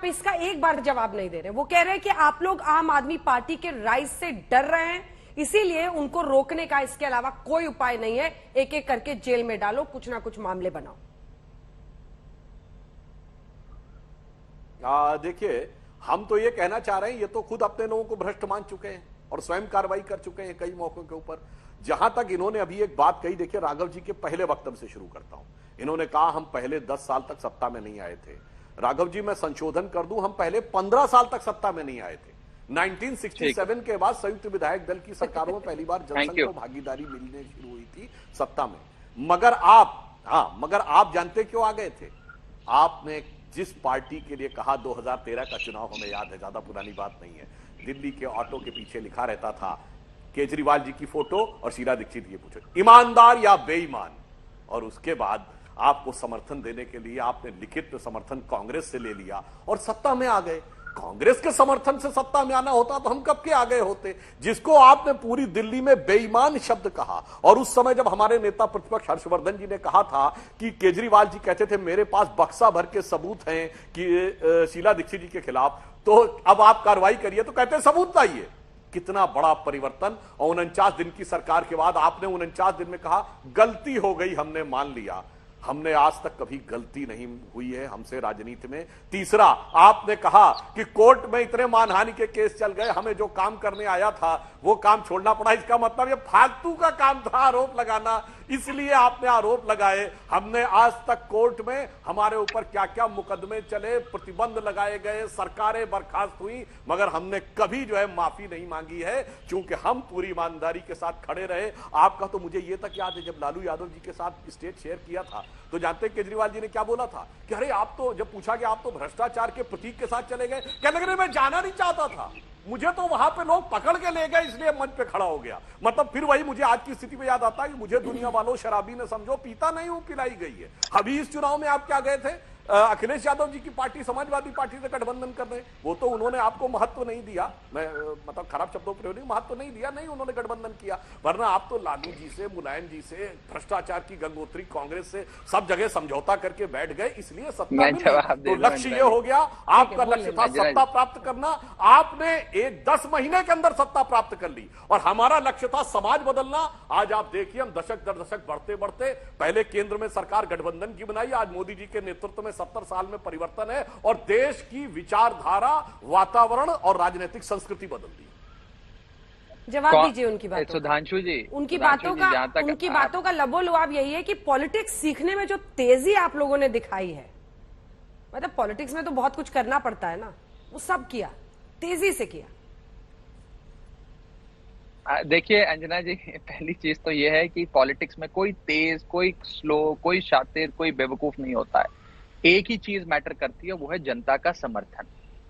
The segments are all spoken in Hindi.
आप इसका एक बार जवाब नहीं दे रहे। वो कह रहे हैं कि आप लोग आम आदमी पार्टी के राइज से डर रहे हैं, इसीलिए उनको रोकने का इसके अलावा कोई उपाय नहीं है, एक एक करके जेल में डालो, कुछ ना कुछ मामले बनाओ। देखिए, हम तो ये कहना चाह रहे हैं, ये तो खुद अपने लोगों को भ्रष्ट मान चुके हैं और स्वयं कार्रवाई कर चुके हैं कई मौकों के ऊपर। जहां तक इन्होंने अभी एक बात कही, देखिए राघव जी के पहले वक्तव्य से शुरू करता हूं। इन्होंने कहा हम पहले 10 साल तक सत्ता में नहीं आए थे। राघव जी, मैं संशोधन कर दूं, हम पहले 15 साल तक सत्ता में नहीं आए थे। 1967 के बाद संयुक्त विधायक दल की सरकारों में पहली बार जनसंघ को भागीदारी मिलने शुरू हुई थी सत्ता में। मगर आप जानते क्यों आ गए थे? आपने जिस पार्टी के लिए कहा, 2013 का चुनाव हमें याद है, ज्यादा पुरानी बात नहीं है, दिल्ली के ऑटो के पीछे लिखा रहता था केजरीवाल जी की फोटो और शीला दीक्षित ये पूछो ईमानदार या बेईमान। और उसके बाद आपको समर्थन देने के लिए आपने लिखित समर्थन कांग्रेस से ले लिया और सत्ता में आ गए। कांग्रेस के समर्थन से सत्ता में आना होता तो हम कब के आ गए होते। जिसको आपने पूरी दिल्ली में बेईमान शब्द कहा, और उस समय जब हमारे नेता प्रतिपक्ष हर्षवर्धन जी ने कहा था कि केजरीवाल जी कहते थे मेरे पास बक्सा भर के सबूत हैं कि शीला दीक्षित जी के खिलाफ, तो अब आप कार्रवाई करिए, तो कहते सबूत लाइए। कितना बड़ा परिवर्तन। और 49 दिन की सरकार के बाद आपने 49 दिन में कहा गलती हो गई, हमने मान लिया। हमने आज तक कभी गलती नहीं हुई है हमसे राजनीति में। तीसरा, आपने कहा कि कोर्ट में इतने मानहानि के केस चल गए, हमें जो काम करने आया था वो काम छोड़ना पड़ा। इसका मतलब ये फालतू का काम था आरोप लगाना, इसलिए आपने आरोप लगाए। हमने आज तक कोर्ट में हमारे ऊपर क्या क्या मुकदमे चले, प्रतिबंध लगाए गए, सरकारें बर्खास्त हुई, मगर हमने कभी जो है माफी नहीं मांगी है, क्योंकि हम पूरी ईमानदारी के साथ खड़े रहे। आपका तो मुझे ये तक याद है, जब लालू यादव जी के साथ स्टेज शेयर किया था तो जानते केजरीवाल जी ने क्या बोला था कि अरे आप तो, जब पूछा कि आप तो भ्रष्टाचार के प्रतीक के साथ चले गए, कहने लगे मैं जाना नहीं चाहता था, मुझे तो वहां पे लोग पकड़ के ले गए इसलिए मंच पे खड़ा हो गया। मतलब फिर वही मुझे आज की स्थिति में याद आता है कि मुझे दुनिया वालों शराबी ने समझो, पीता नहीं हूं, पिलाई गई है। अभी इस चुनाव में आप क्या गए थे, अखिलेश यादव जी की पार्टी समाजवादी पार्टी से गठबंधन कर रहे हैं, वो तो उन्होंने आपको महत्व नहीं दिया, मैं मतलब खराब शब्दों प्रयोग नहीं, महत्व नहीं दिया, नहीं उन्होंने गठबंधन किया। वरना आप तो लालू जी से, मुलायम जी से, भ्रष्टाचार की गंगोत्री कांग्रेस से सब जगह समझौता करके बैठ गए, इसलिए सत्ता में। तो लक्ष्य ये हो गया, आपका लक्ष्य था सत्ता प्राप्त करना, आपने एक 10 महीने के अंदर सत्ता प्राप्त कर ली, और हमारा लक्ष्य था समाज बदलना। आज आप देखिए, हम दशक दर दशक बढ़ते बढ़ते, पहले केंद्र में सरकार गठबंधन की बनाई, आज मोदी जी के नेतृत्व में 70 साल में परिवर्तन है, और देश की विचारधारा, वातावरण और राजनीतिक संस्कृति बदल दी। जवाब दीजिए उनकी बातों, सुधांशु जी, उनकी बातों का लबोलुआब यही है कि पॉलिटिक्स सीखने में जो तेजी आप लोगों ने दिखाई है, मतलब पॉलिटिक्स में तो बहुत कुछ करना पड़ता है ना, वो सब किया, तेजी से किया। देखिए अंजना जी, पहली चीज तो ये है कि पॉलिटिक्स में कोई तेज, कोई स्लो, कोई शातिर, कोई बेवकूफ नहीं होता है। एक ही चीज मैटर करती है, वो है जनता का समर्थन।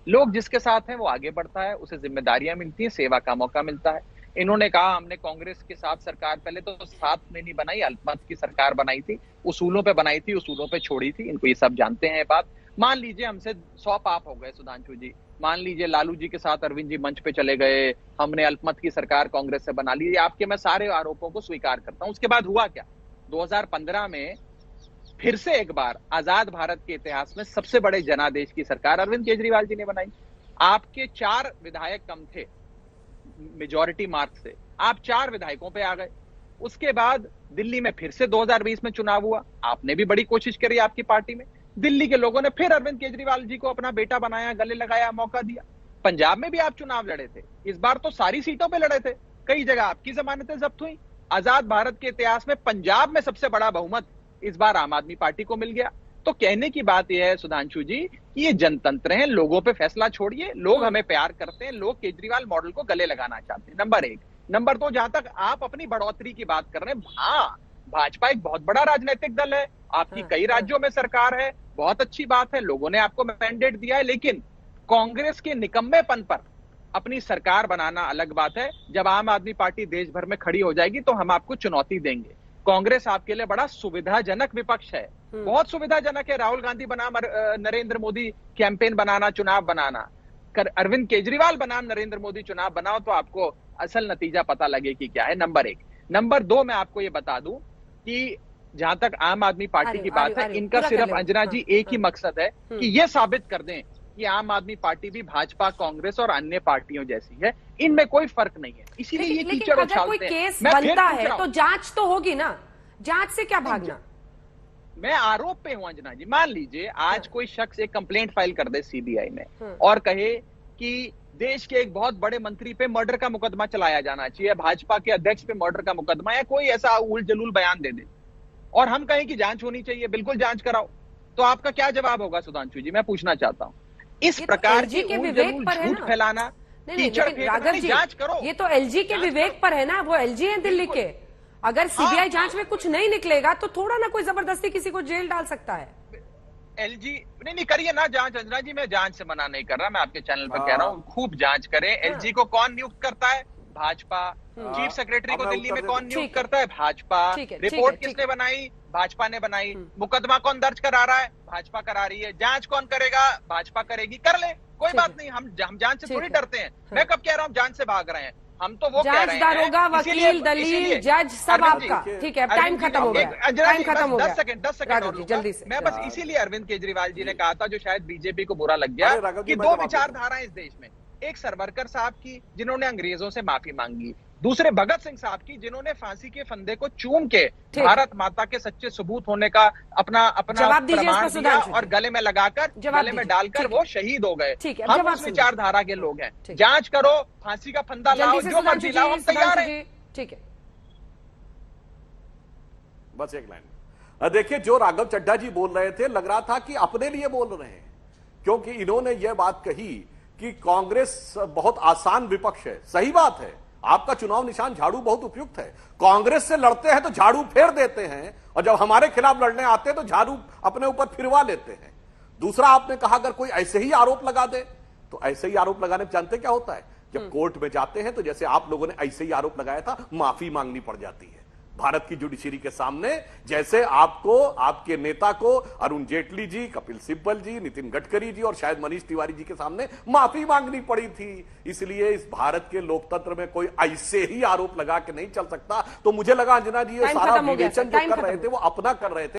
लोग जिसके साथ हैं वो आगे बढ़ता है, उसे जिम्मेदारियां मिलती हैं, सेवा का मौका मिलता है। इन्होंने कहा हमने कांग्रेस के साथ सरकार पहले तो साथ में नहीं बनाई, अल्पमत की सरकार बनाई थी, उसूलों पे बनाई थी, उसूलों पे छोड़ी थी, इनको ये सब जानते हैं बात। मान लीजिए हमसे 100 पाप हो गए सुधांशु जी, मान लीजिए लालू जी के साथ अरविंद जी मंच पे चले गए, हमने अल्पमत की सरकार कांग्रेस से बना ली, आपके मैं सारे आरोपों को स्वीकार करता हूं। उसके बाद हुआ क्या, 2015 में फिर से एक बार आजाद भारत के इतिहास में सबसे बड़े जनादेश की सरकार अरविंद केजरीवाल जी ने बनाई। आपके 4 विधायक कम थे मेजॉरिटी मार्क से, आप 4 विधायकों पे आ गए। उसके बाद दिल्ली में फिर से 2020 में चुनाव हुआ, आपने भी बड़ी कोशिश करी आपकी पार्टी में, दिल्ली के लोगों ने फिर अरविंद केजरीवाल जी को अपना बेटा बनाया, गले लगाया, मौका दिया। पंजाब में भी आप चुनाव लड़े थे, इस बार तो सारी सीटों पे लड़े थे, कई जगह आपकी जमानतें जब्त हुई। आजाद भारत के इतिहास में पंजाब में सबसे बड़ा बहुमत इस बार आम आदमी पार्टी को मिल गया। तो कहने की बात यह है सुधांशु जी कि ये जनतंत्र है, लोगों पे फैसला छोड़िए, लोग हमें प्यार करते हैं, लोग केजरीवाल मॉडल को गले लगाना चाहते हैं, नंबर 1। नंबर 2, जहां तक आप अपनी बढ़ोतरी की बात कर रहे हैं, हाँ भाजपा एक बहुत बड़ा राजनीतिक दल है, आपकी कई राज्यों में सरकार है, बहुत अच्छी बात है, लोगों ने आपको मैंडेट दिया है, लेकिन कांग्रेस के निकम्मेपन पर अपनी सरकार बनाना अलग बात है। जब आम आदमी पार्टी देश भर में खड़ी हो जाएगी तो हम आपको चुनौती देंगे। कांग्रेस आपके लिए बड़ा सुविधाजनक विपक्ष है, बहुत सुविधाजनक है। राहुल गांधी बनाम नरेंद्र मोदी कैंपेन बनाना, चुनाव बनाना, अरविंद केजरीवाल बनाम नरेंद्र मोदी चुनाव बनाओ तो आपको असल नतीजा पता लगे कि क्या है, नंबर 1। नंबर 2, मैं आपको ये बता दूं कि जहां तक आम आदमी पार्टी की बात है, इनका सिर्फ अंजना जी एक ही मकसद है कि ये साबित कर दें कि आम आदमी पार्टी भी भाजपा, कांग्रेस और अन्य पार्टियों जैसी है, इनमें कोई फर्क नहीं है, इसीलिए ये लेकिन कीचड़ अगर कोई उछालते हैं। केस मैं फिर बनता पूछ है रहा तो हूं, जांच तो होगी ना, जांच से क्या भागना? मैं आरोप पे हूं अंजना जी। मान लीजिए आज कोई शख्स एक कंप्लेंट फाइल कर दे सीबीआई में और कहे कि देश के एक बहुत बड़े मंत्री पे मर्डर का मुकदमा चलाया जाना चाहिए, भाजपा के अध्यक्ष पे मर्डर का मुकदमा, या कोई ऐसा उल जलूल बयान दे दे और हम कहें कि जांच होनी चाहिए, बिल्कुल जांच कराओ, तो आपका क्या जवाब होगा सुधांशु जी? मैं पूछना चाहता हूं। इस प्रकार की के उल विवेक जलूल पर है झूठ ना? फैलाना, नहीं, कीचड़ लेकिन फेंकना, राघव जी, जांच करो। ये तो एलजी के विवेक पर है ना, वो एलजी है दिल्ली के। अगर सीबीआई जांच में कुछ नहीं निकलेगा तो थोड़ा ना कोई जबरदस्ती किसी को जेल डाल सकता है। एलजी नहीं करिए ना जांच अंजना जी, मैं जांच से मना नहीं कर रहा, मैं आपके चैनल पर कह रहा हूं खूब जांच करें। एलजी को कौन नियुक्त करता है? भाजपा। चीफ सेक्रेटरी को दिल्ली में कौन नियुक्त करता है? भाजपा। रिपोर्ट किसने बनाई? भाजपा ने बनाई। मुकदमा कौन दर्ज करा रहा है? भाजपा करा रही है। जांच कौन करेगा? भाजपा करेगी। कर ले, कोई बात नहीं, हम जांच से थोड़ी डरते हैं। मैं कब कह रहा हूं जांच से भाग रहे हैं? हम तो वो कह रहे हैं, दारोगा, वकील, दलील, जज सब आपका। ठीक है, टाइम खत्म हो गया, टाइम खत्म हो गया। 10 सेकंड और जल्दी से। मैं बस इसीलिए अरविंद केजरीवाल जी ने कहा था, जो शायद बीजेपी को बुरा लग गया, कि दो विचारधाराएं इस देश में, एक सरवरकर साहब की जिन्होंने अंग्रेजों से माफी मांगी, दूसरे भगत सिंह साहब की जिन्होंने फांसी के फंदे को चूम के भारत माता के सच्चे सबूत होने का अपना प्रमाण दिया और गले में लगाकर, गले में डालकर वो शहीद हो गए। हम उस विचारधारा के लोग हैं। जांच करो, फांसी का फंदा लाओ, जो मर्जी लाओ, हम तैयार हैं। ठीक है, बस एक लाइन देखिए, जो राघव चड्ढा जी बोल रहे थे, लग रहा था कि अपने लिए बोल रहे हैं, क्योंकि इन्होंने यह बात कही कि कांग्रेस बहुत आसान विपक्ष है। सही बात है, आपका चुनाव निशान झाड़ू बहुत उपयुक्त है। कांग्रेस से लड़ते हैं तो झाड़ू फेर देते हैं, और जब हमारे खिलाफ लड़ने आते हैं तो झाड़ू अपने ऊपर फिरवा लेते हैं। दूसरा, आपने कहा अगर कोई ऐसे ही आरोप लगा दे, तो ऐसे ही आरोप लगाने जानते क्या होता है? जब कोर्ट में जाते हैं तो जैसे आप लोगों ने ऐसे ही आरोप लगाया था, माफी मांगनी पड़ जाती है भारत की जुडिशरी के सामने। जैसे आपको, आपके नेता को अरुण जेटली जी, कपिल सिब्बल जी, नितिन गडकरी जी और शायद मनीष तिवारी जी के सामने माफी मांगनी पड़ी थी। इसलिए इस भारत के लोकतंत्र में कोई ऐसे ही आरोप लगा के नहीं चल सकता। तो मुझे लगा अंजना जी ये सारा विवेचन जो कर रहे थे वो अपना कर रहे थे।